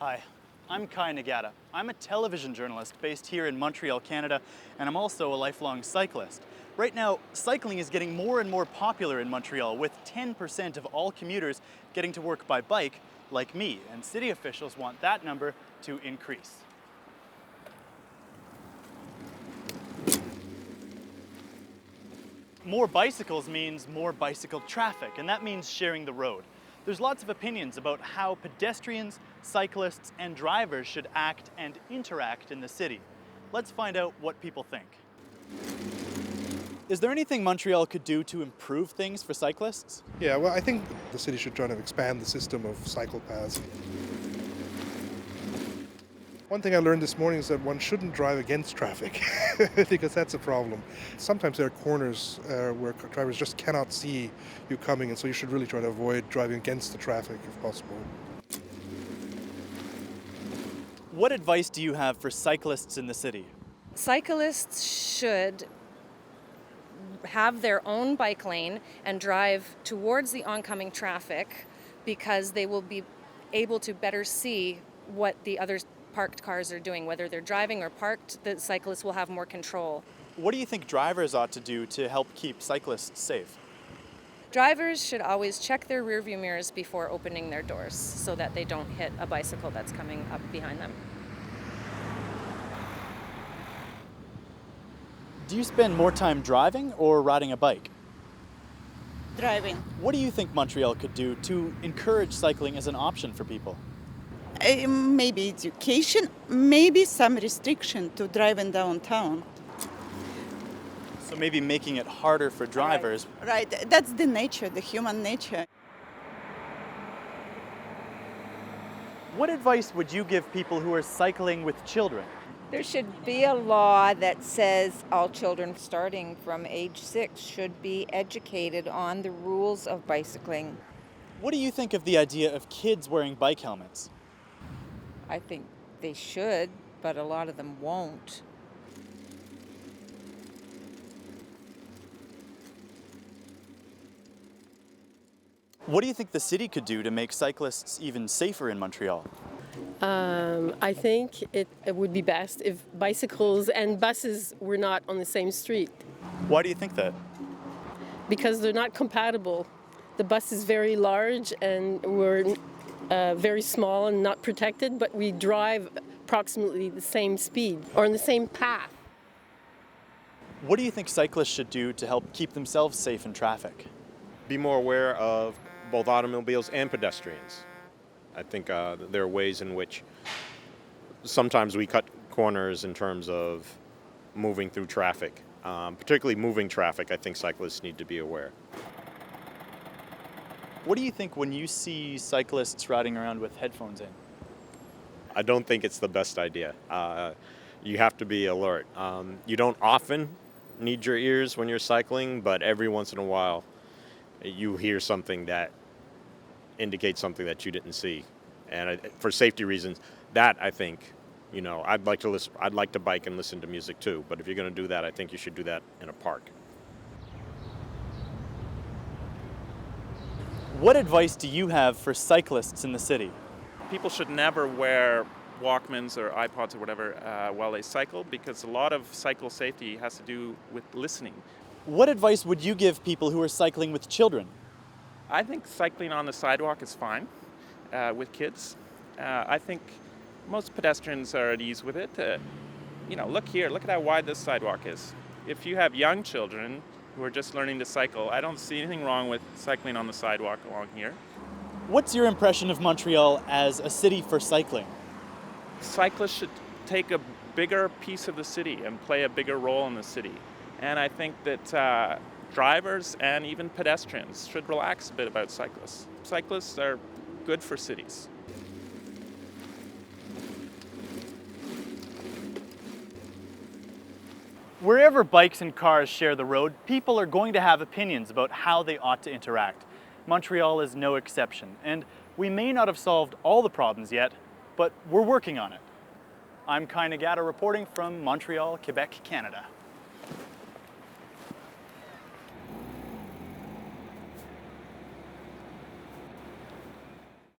Hi, I'm Kai Nagata. I'm a television journalist based here in Montreal, Canada, and I'm also a lifelong cyclist. Right now, cycling is getting more and more popular in Montreal, with 10% of all commuters getting to work by bike, like me, and city officials want that number to increase. More bicycles means more bicycle traffic, and that means sharing the road. There's lots of opinions about how pedestrians, cyclists, and drivers should act and interact in the city. Let's find out what people think. Is there anything Montreal could do to improve things for cyclists? Yeah, well, I think the city should try to expand the system of cycle paths. One thing I learned this morning is that one shouldn't drive against traffic because that's a problem. Sometimes there are corners where drivers just cannot see you coming, and so you should really try to avoid driving against the traffic if possible. What advice do you have for cyclists in the city? Cyclists should have their own bike lane and drive towards the oncoming traffic because they will be able to better see what the other parked cars are doing. Whether they're driving or parked, the cyclists will have more control. What do you think drivers ought to do to help keep cyclists safe? Drivers should always check their rearview mirrors before opening their doors so that they don't hit a bicycle that's coming up behind them. Do you spend more time driving or riding a bike? Driving. What do you think Montreal could do to encourage cycling as an option for people? Maybe education, maybe some restriction to driving downtown. So maybe making it harder for drivers. Right, that's the nature, the human nature. What advice would you give people who are cycling with children? There should be a law that says all children starting from age 6 should be educated on the rules of bicycling. What do you think of the idea of kids wearing bike helmets? I think they should, but a lot of them won't. What do you think the city could do to make cyclists even safer in Montreal? I think it would be best if bicycles and buses were not on the same street Why do you think that? because they're not compatible. The bus is very large and we're very small and not protected, but we drive approximately the same speed or in the same path. What do you think cyclists should do to help keep themselves safe in traffic? Be more aware of both automobiles and pedestrians. I think there are ways in which sometimes we cut corners in terms of moving through traffic. Particularly moving traffic, I think cyclists need to be aware. What do you think when you see cyclists riding around with headphones in? I don't think it's the best idea. You have to be alert. You don't often need your ears when you're cycling, but every once in a while you hear something that indicates something that you didn't see. And for safety reasons, that I think, I'd like to listen. I'd like to bike and listen to music too. But if you're going to do that, I think you should do that in a park. What advice do you have for cyclists in the city? People should never wear Walkmans or iPods or whatever while they cycle, because a lot of cycle safety has to do with listening. What advice would you give people who are cycling with children? I think cycling on the sidewalk is fine with kids. I think most pedestrians are at ease with it. Look here, look at how wide this sidewalk is. If you have young children who are just learning to cycle, I don't see anything wrong with cycling on the sidewalk along here. What's your impression of Montreal as a city for cycling? Cyclists should take a bigger piece of the city and play a bigger role in the city. And I think that drivers and even pedestrians should relax a bit about cyclists. Cyclists are good for cities. Wherever bikes and cars share the road, people are going to have opinions about how they ought to interact. Montreal is no exception, and we may not have solved all the problems yet, but we're working on it. I'm Kai Nagata reporting from Montreal, Quebec, Canada.